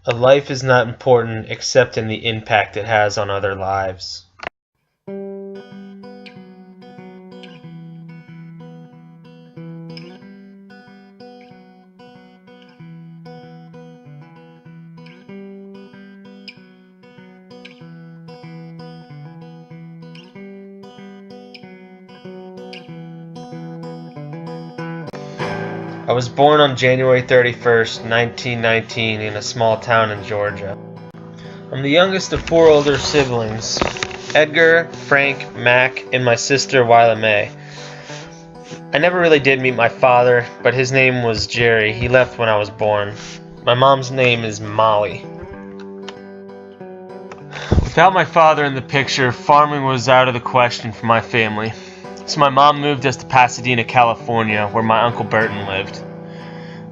A life is not important except in the impact it has on other lives. I was born on January 31st, 1919 in a small town in Georgia. I'm the youngest of four older siblings, Edgar, Frank, Mac, and my sister Wyla May. I never really did meet my father, but his name was Jerry. He left when I was born. My mom's name is Molly. Without my father in the picture, farming was out of the question for my family. So my mom moved us to Pasadena, California, where my Uncle Burton lived.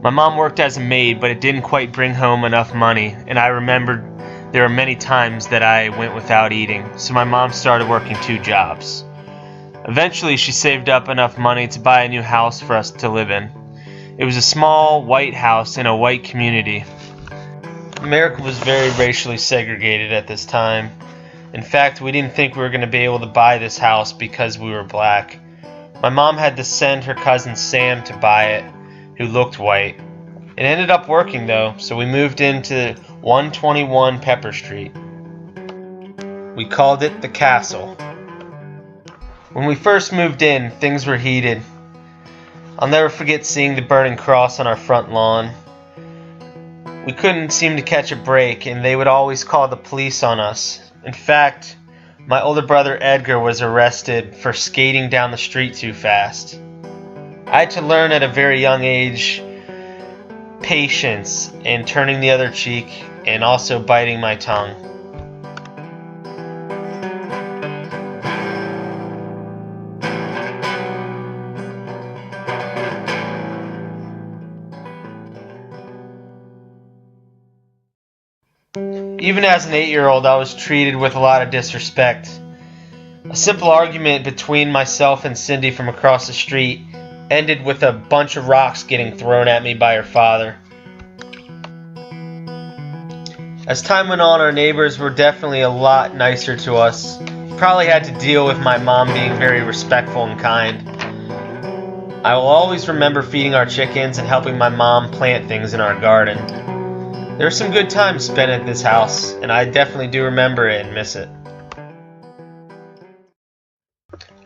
My mom worked as a maid, but it didn't quite bring home enough money, and I remembered there were many times that I went without eating, so my mom started working 2 jobs. Eventually, she saved up enough money to buy a new house for us to live in. It was a small, white house in a white community. America was very racially segregated at this time. In fact, we didn't think we were going to be able to buy this house because we were black. My mom had to send her cousin Sam to buy it, who looked white. It ended up working though, so we moved into 121 Pepper Street. We called it the Castle. When we first moved in, things were heated. I'll never forget seeing the burning cross on our front lawn. We couldn't seem to catch a break, and they would always call the police on us. In fact, my older brother Edgar was arrested for skating down the street too fast. I had to learn at a very young age patience and turning the other cheek and also biting my tongue. Even as an 8-year-old, I was treated with a lot of disrespect. A simple argument between myself and Cindy from across the street ended with a bunch of rocks getting thrown at me by her father. As time went on, our neighbors were definitely a lot nicer to us. Probably had to deal with my mom being very respectful and kind. I will always remember feeding our chickens and helping my mom plant things in our garden. There were some good times spent at this house, and I definitely do remember it and miss it.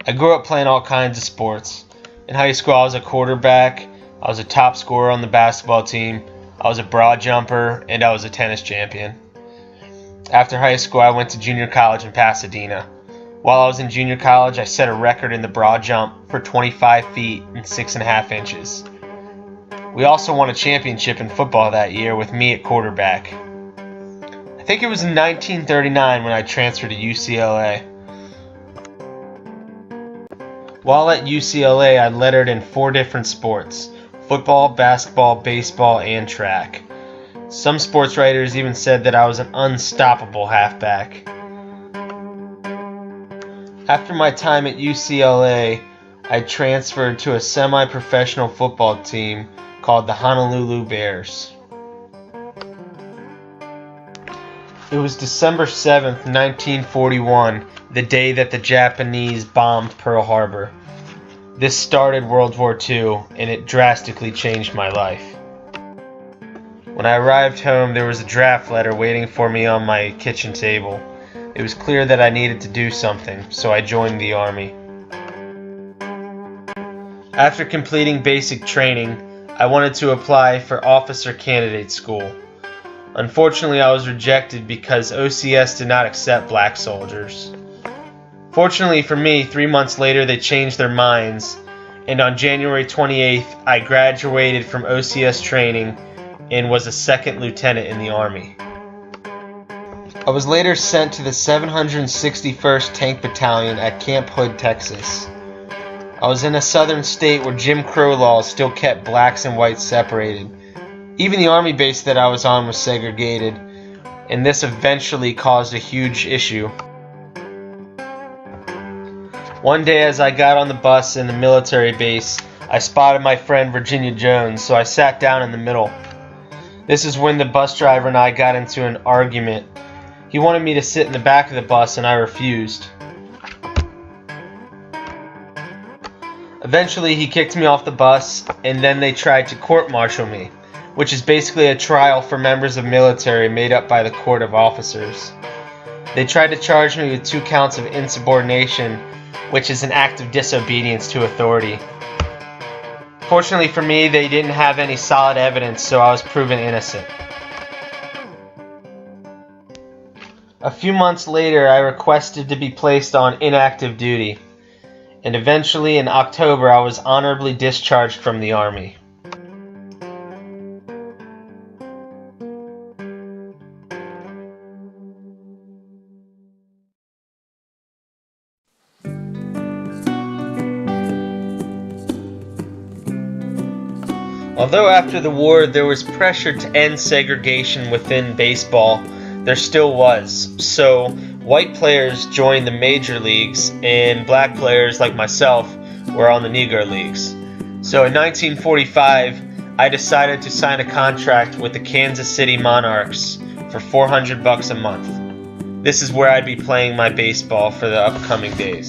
I grew up playing all kinds of sports. In high school, I was a quarterback, I was a top scorer on the basketball team, I was a broad jumper, and I was a tennis champion. After high school, I went to junior college in Pasadena. While I was in junior college, I set a record in the broad jump for 25 feet and 6.5 inches. We also won a championship in football that year with me at quarterback. I think it was in 1939 when I transferred to UCLA. While at UCLA, I lettered in 4 different sports: football, basketball, baseball, and track. Some sports writers even said that I was an unstoppable halfback. After my time at UCLA, I transferred to a semi-professional football team called the Honolulu Bears. It was December 7th, 1941, the day that the Japanese bombed Pearl Harbor. This started World War II, and it drastically changed my life. When I arrived home, there was a draft letter waiting for me on my kitchen table. It was clear that I needed to do something, so I joined the Army. After completing basic training, I wanted to apply for officer candidate school. Unfortunately, I was rejected because OCS did not accept black soldiers. Fortunately for me, 3 months later they changed their minds, and on January 28th, I graduated from OCS training and was a second lieutenant in the Army. I was later sent to the 761st Tank Battalion at Camp Hood, Texas. I was in a southern state where Jim Crow laws still kept blacks and whites separated. Even the Army base that I was on was segregated, and this eventually caused a huge issue. One day as I got on the bus in the military base, I spotted my friend Virginia Jones, so I sat down in the middle. This is when the bus driver and I got into an argument. He wanted me to sit in the back of the bus and I refused. Eventually he kicked me off the bus and then they tried to court-martial me, which is basically a trial for members of military made up by the court of officers. They tried to charge me with 2 counts of insubordination, which is an act of disobedience to authority. Fortunately for me, they didn't have any solid evidence, so I was proven innocent. A few months later, I requested to be placed on inactive duty, and eventually in October I was honorably discharged from the Army. Although after the war there was pressure to end segregation within baseball, there still was. So white players joined the major leagues and black players like myself were on the Negro Leagues. So in 1945, I decided to sign a contract with the Kansas City Monarchs for $400 a month. This is where I'd be playing my baseball for the upcoming days.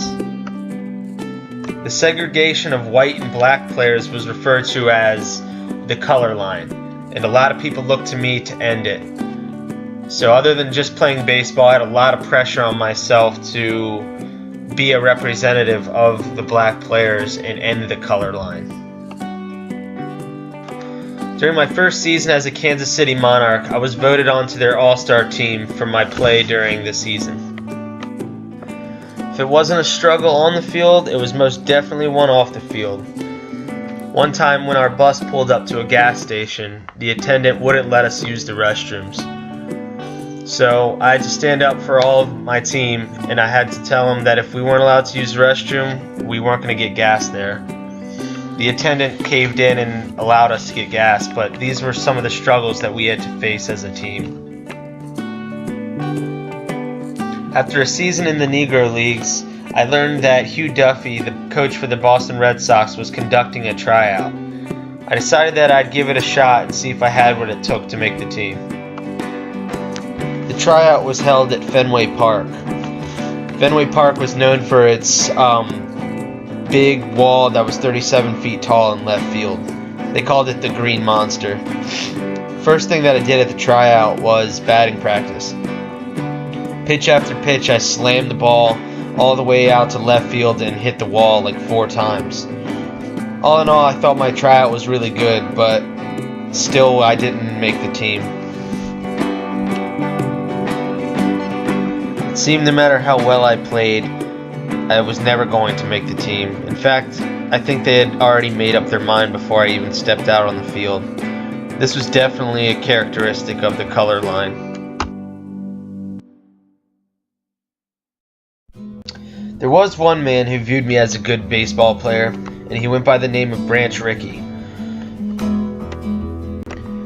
The segregation of white and black players was referred to as the color line, and a lot of people looked to me to end it. So other than just playing baseball, I had a lot of pressure on myself to be a representative of the black players and end the color line. During my first season as a Kansas City Monarch, I was voted onto their all-star team for my play during the season. If it wasn't a struggle on the field, it was most definitely one off the field. One time when our bus pulled up to a gas station, the attendant wouldn't let us use the restrooms. So I had to stand up for all of my team, and I had to tell them that if we weren't allowed to use the restroom, we weren't going to get gas there. The attendant caved in and allowed us to get gas, but these were some of the struggles that we had to face as a team. After a season in the Negro Leagues, I learned that Hugh Duffy, the coach for the Boston Red Sox, was conducting a tryout. I decided that I'd give it a shot and see if I had what it took to make the team. The tryout was held at Fenway Park. Fenway Park was known for its big wall that was 37 feet tall in left field. They called it the Green Monster. First thing that I did at the tryout was batting practice. Pitch after pitch, I slammed the ball all the way out to left field and hit the wall like 4 times. All in all, I thought my tryout was really good, but still I didn't make the team. It seemed no matter how well I played, I was never going to make the team. In fact, I think they had already made up their mind before I even stepped out on the field. This was definitely a characteristic of the color line. There was one man who viewed me as a good baseball player, and he went by the name of Branch Rickey.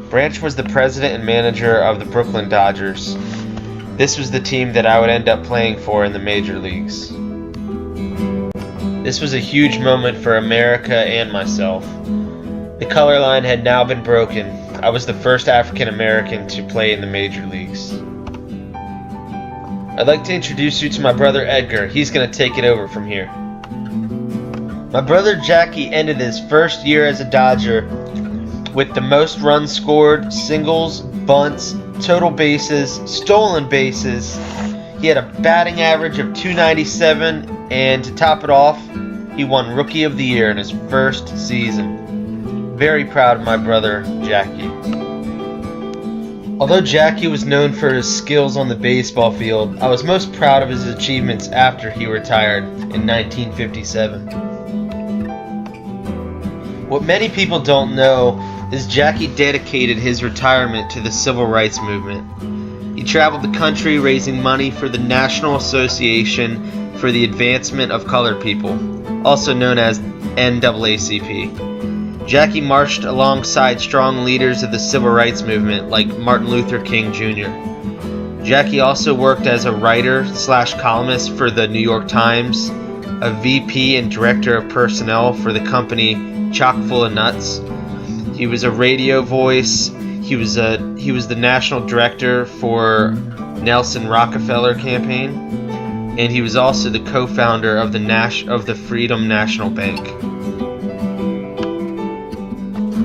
Branch was the president and manager of the Brooklyn Dodgers. This was the team that I would end up playing for in the major leagues. This was a huge moment for America and myself. The color line had now been broken. I was the first African American to play in the major leagues. I'd like to introduce you to my brother Edgar. He's going to take it over from here. My brother Jackie ended his first year as a Dodger with the most runs scored, singles, bunts, total bases, stolen bases. He had a batting average of .297, and to top it off, he won Rookie of the Year in his first season. Very proud of my brother Jackie. Although Jackie was known for his skills on the baseball field, I was most proud of his achievements after he retired in 1957. What many people don't know is Jackie dedicated his retirement to the Civil Rights Movement. He traveled the country raising money for the National Association for the Advancement of Colored People, also known as NAACP. Jackie marched alongside strong leaders of the Civil Rights Movement like Martin Luther King Jr. Jackie also worked as a writer/columnist for the New York Times, a VP and director of personnel for the company Chock full of Nuts. He was a radio voice. He He was the national director for Nelson Rockefeller campaign, and he was also the co-founder of the Freedom National Bank.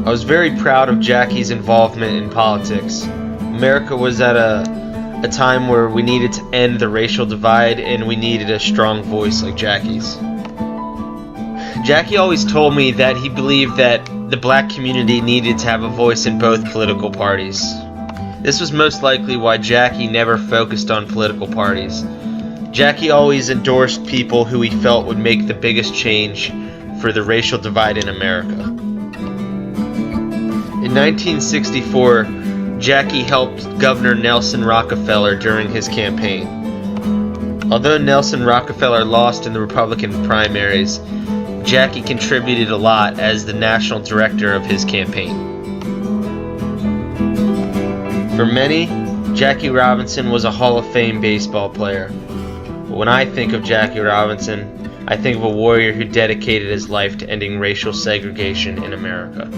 I was very proud of Jackie's involvement in politics. America was at a time where we needed to end the racial divide, and we needed a strong voice like Jackie's. Jackie always told me that he believed that the black community needed to have a voice in both political parties. This was most likely why Jackie never focused on political parties. Jackie always endorsed people who he felt would make the biggest change for the racial divide in America. In 1964, Jackie helped Governor Nelson Rockefeller during his campaign. Although Nelson Rockefeller lost in the Republican primaries, Jackie contributed a lot as the national director of his campaign. For many, Jackie Robinson was a Hall of Fame baseball player. But when I think of Jackie Robinson, I think of a warrior who dedicated his life to ending racial segregation in America.